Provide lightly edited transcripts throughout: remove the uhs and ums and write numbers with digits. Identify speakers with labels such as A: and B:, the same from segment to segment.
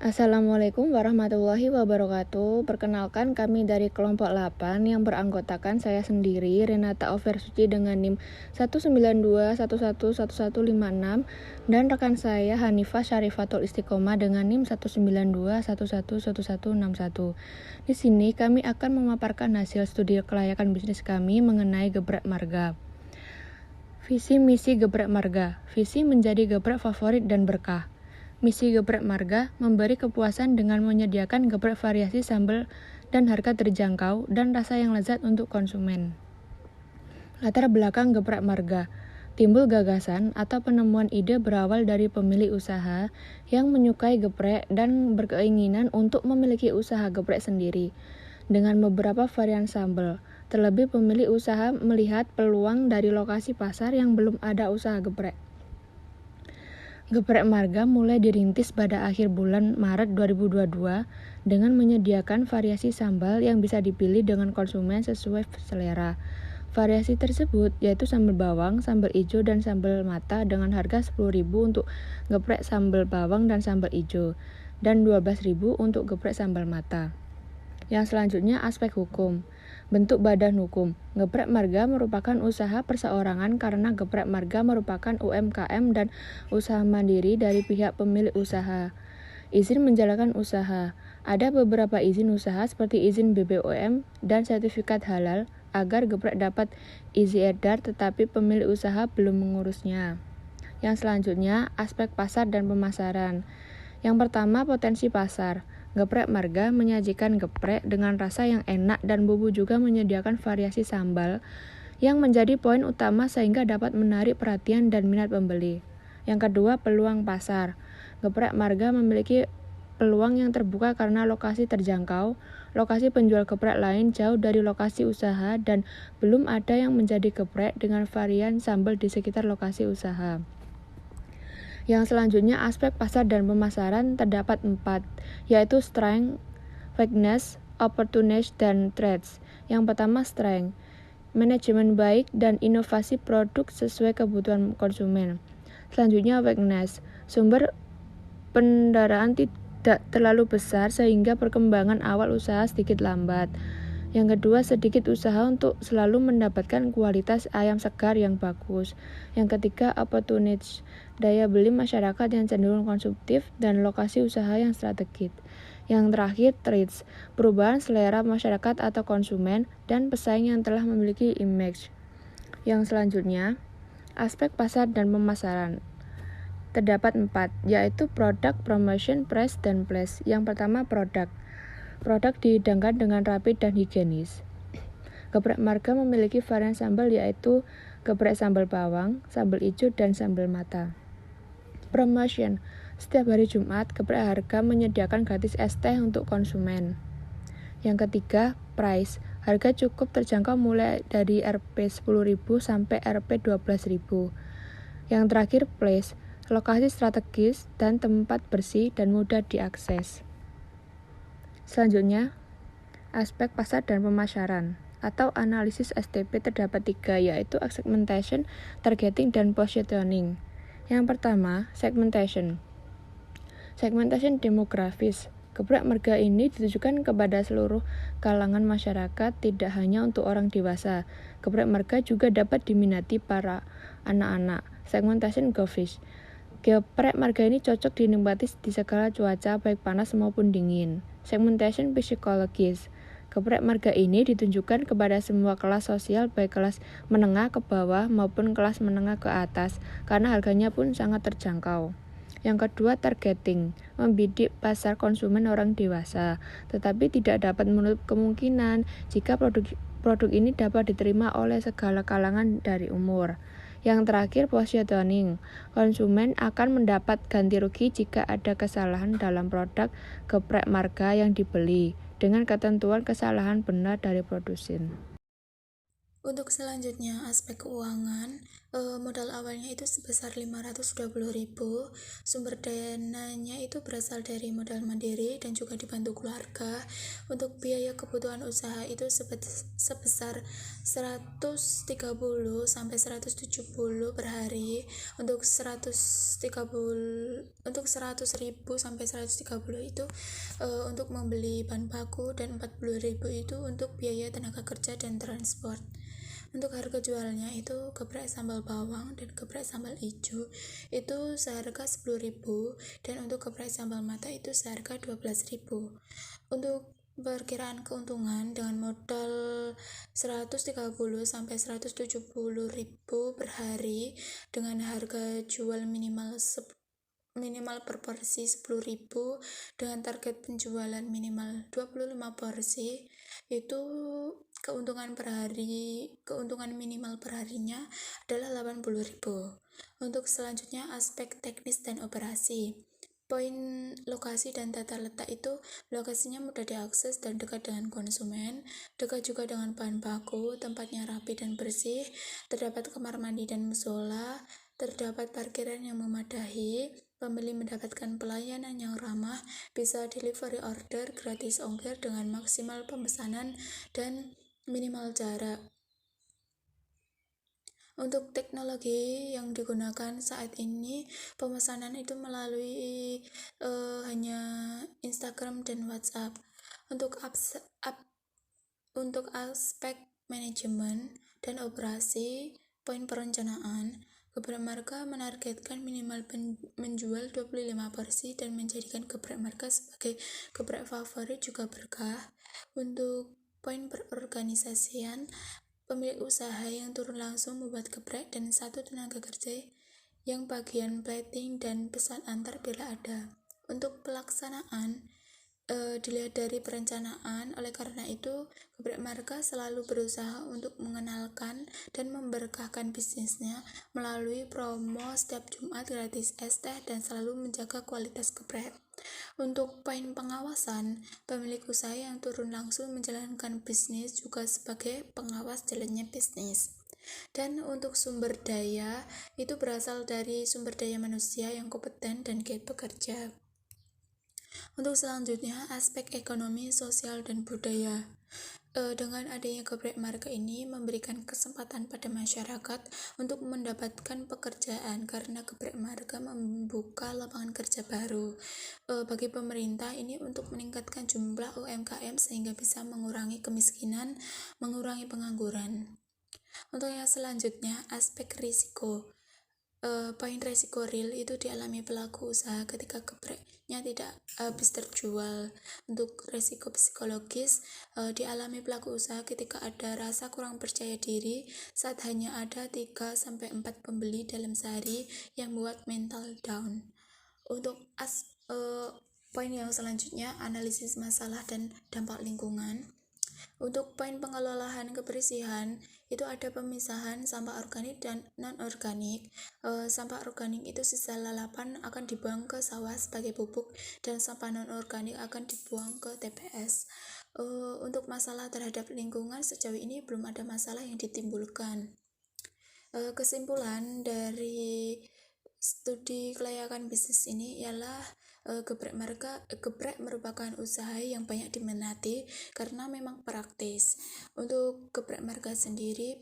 A: Assalamualaikum warahmatullahi wabarakatuh. Perkenalkan, kami dari kelompok 8 yang beranggotakan saya sendiri, Renata Oversuci dengan NIM 192111156 dan rekan saya Hanifah Syarifatul Istiqomah dengan NIM 192111161. Di sini kami akan memaparkan hasil studi kelayakan bisnis kami mengenai geprek marga. Visi misi geprek marga. Visi menjadi geprek favorit dan berkah. Misi geprek marga memberi kepuasan dengan menyediakan geprek variasi sambal dan harga terjangkau dan rasa yang lezat untuk konsumen. Latar belakang geprek marga. Timbul gagasan atau penemuan ide berawal dari pemilik usaha yang menyukai geprek dan berkeinginan untuk memiliki usaha geprek sendiri dengan beberapa varian sambal. Terlebih pemilik usaha melihat peluang dari lokasi pasar yang belum ada usaha geprek. Geprek marga mulai dirintis pada akhir bulan Maret 2022 dengan menyediakan variasi sambal yang bisa dipilih dengan konsumen sesuai selera. Variasi tersebut yaitu sambal bawang, sambal ijo, dan sambal mata dengan harga 10.000 untuk geprek sambal bawang dan sambal ijo, dan 12.000 untuk geprek sambal mata. Yang selanjutnya aspek hukum. Bentuk badan hukum. Geprek marga merupakan usaha perseorangan karena geprek marga merupakan UMKM dan usaha mandiri dari pihak pemilik usaha. Izin menjalankan usaha. Ada beberapa izin usaha seperti izin BPOM dan sertifikat halal agar geprek dapat izin edar tetapi pemilik usaha belum mengurusnya. Yang selanjutnya aspek pasar dan pemasaran. Yang pertama potensi pasar. Geprek marga menyajikan geprek dengan rasa yang enak dan bumbu juga menyediakan variasi sambal yang menjadi poin utama sehingga dapat menarik perhatian dan minat pembeli. Yang kedua, peluang pasar. Geprek marga memiliki peluang yang terbuka karena lokasi terjangkau, lokasi penjual geprek lain jauh dari lokasi usaha dan belum ada yang menjadi geprek dengan varian sambal di sekitar lokasi usaha. Yang selanjutnya aspek pasar dan pemasaran terdapat 4, yaitu strength, weakness, opportunities, dan threats. Yang pertama strength, manajemen baik dan inovasi produk sesuai kebutuhan konsumen. Selanjutnya weakness, sumber pendanaan tidak terlalu besar sehingga perkembangan awal usaha sedikit lambat. Yang kedua, sedikit usaha untuk selalu mendapatkan kualitas ayam segar yang bagus. Yang ketiga, opportunities, daya beli masyarakat yang cenderung konsumtif dan lokasi usaha yang strategis. Yang terakhir, threats, perubahan selera masyarakat atau konsumen dan pesaing yang telah memiliki image. Yang selanjutnya, aspek pasar dan pemasaran. Terdapat 4, yaitu produk, promotion, price, dan place. Yang pertama, produk. Produk dihidangkan dengan rapi dan higienis. Geprek marga memiliki varian sambal yaitu geprek sambal bawang, sambal ijo, dan sambal mata. Promotion. Setiap hari Jumat, geprek harga menyediakan gratis es teh untuk konsumen. Yang ketiga, price. Harga cukup terjangkau mulai dari Rp 10.000 sampai Rp 12.000. Yang terakhir, place. Lokasi strategis dan tempat bersih dan mudah diakses. Selanjutnya, aspek pasar dan pemasaran atau analisis STP terdapat 3, yaitu segmentation, targeting, dan positioning. Yang pertama, segmentation. Segmentation demografis. Geprek marga ini ditujukan kepada seluruh kalangan masyarakat, tidak hanya untuk orang dewasa. Geprek marga juga dapat diminati para anak-anak. Segmentation graphics. Geprek marga ini cocok dinikmati di segala cuaca, baik panas maupun dingin. Segmentation psikologis. Geprek marga ini ditunjukkan kepada semua kelas sosial, baik kelas menengah ke bawah maupun kelas menengah ke atas, karena harganya pun sangat terjangkau. Yang kedua, targeting. Membidik pasar konsumen orang dewasa, tetapi tidak dapat menutup kemungkinan jika produk ini dapat diterima oleh segala kalangan dari umur. Yang terakhir, positioning. Konsumen akan mendapat ganti rugi jika ada kesalahan dalam produk geprek marga yang dibeli, dengan ketentuan kesalahan benar dari produsen.
B: Untuk selanjutnya, aspek keuangan, modal awalnya itu sebesar 520.000, sumber dananya itu berasal dari modal mandiri dan juga dibantu keluarga. Untuk biaya kebutuhan usaha itu sebesar 130 sampai 170 per hari. Untuk 100.000 sampai 130 itu untuk membeli bahan baku, dan 40.000 itu untuk biaya tenaga kerja dan transport. Untuk harga jualnya itu geprek sambal bawang dan geprek sambal hijau itu seharga 10.000, dan untuk geprek sambal mata itu seharga 12.000. Untuk perkiraan keuntungan dengan modal 130 sampai 170.000 per hari dengan harga jual minimal per porsi 10.000 dengan target penjualan minimal 25 porsi, itu keuntungan minimal per harinya adalah 80.000. Untuk selanjutnya, aspek teknis dan operasi. Poin lokasi dan tata letak itu lokasinya mudah diakses dan dekat dengan konsumen, dekat juga dengan bahan baku, tempatnya rapi dan bersih, terdapat kamar mandi dan musola, terdapat parkiran yang memadai, pembeli mendapatkan pelayanan yang ramah, bisa delivery order, gratis ongkir dengan maksimal pemesanan dan minimal jarak. Untuk teknologi yang digunakan saat ini, pemesanan itu melalui hanya Instagram dan WhatsApp. Untuk aspek manajemen dan operasi, poin perencanaan, Geprek Marga menargetkan minimal menjual 25 porsi dan menjadikan Geprek Marga sebagai geprek favorit juga berkah. Untuk poin perorganisasian, pemilik usaha yang turun langsung membuat geprek dan satu tenaga kerja yang bagian plating dan pesan antar bila ada. Untuk pelaksanaan, dilihat dari perencanaan, oleh karena itu Geprek Marga selalu berusaha untuk mengenalkan dan memberkahkan bisnisnya melalui promo setiap Jumat gratis es teh dan selalu menjaga kualitas geprek. Untuk poin pengawasan, pemilik usaha yang turun langsung menjalankan bisnis juga sebagai pengawas jalannya bisnis. Dan untuk sumber daya, itu berasal dari sumber daya manusia yang kompeten dan giat bekerja. Untuk selanjutnya, aspek ekonomi, sosial, dan budaya. Dengan adanya Geprek Marga ini memberikan kesempatan pada masyarakat untuk mendapatkan pekerjaan karena Geprek Marga membuka lapangan kerja baru. Bagi pemerintah ini untuk meningkatkan jumlah UMKM sehingga bisa mengurangi kemiskinan, mengurangi pengangguran. Untuk yang selanjutnya, aspek risiko. Poin resiko real itu dialami pelaku usaha ketika gepreknya tidak habis terjual. Untuk resiko psikologis, dialami pelaku usaha ketika ada rasa kurang percaya diri saat hanya ada 3-4 pembeli dalam sehari yang membuat mental down. Untuk poin yang selanjutnya, analisis masalah dan dampak lingkungan. Untuk poin pengelolaan kebersihan, itu ada pemisahan sampah organik dan non-organik. Sampah organik itu sisa lalapan akan dibuang ke sawah sebagai pupuk, dan sampah non-organik akan dibuang ke TPS. Untuk masalah terhadap lingkungan, sejauh ini belum ada masalah yang ditimbulkan. Kesimpulan dari studi kelayakan bisnis ini ialah geprek merupakan usaha yang banyak diminati karena memang praktis. Untuk geprek marga sendiri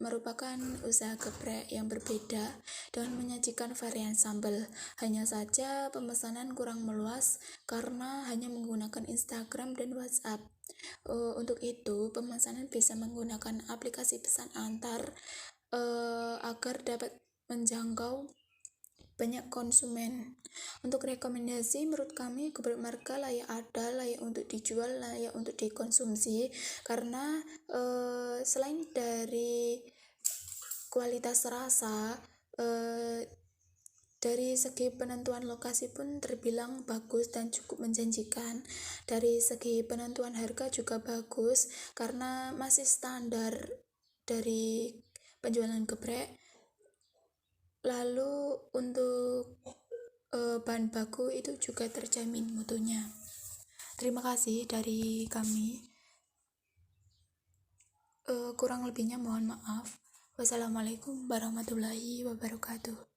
B: merupakan usaha geprek yang berbeda dengan menyajikan varian sambal. Hanya saja pemesanan kurang meluas karena hanya menggunakan Instagram dan WhatsApp. Untuk itu, pemesanan bisa menggunakan aplikasi pesan antar agar dapat menjangkau banyak konsumen. Untuk rekomendasi, menurut kami Geprek Marga layak ada, layak untuk dijual, layak untuk dikonsumsi karena selain dari kualitas rasa, dari segi penentuan lokasi pun terbilang bagus dan cukup menjanjikan. Dari segi penentuan harga juga bagus karena masih standar dari penjualan geprek. Lalu untuk bahan baku itu juga terjamin mutunya. Terima kasih dari kami. Kurang lebihnya mohon maaf. Wassalamualaikum warahmatullahi wabarakatuh.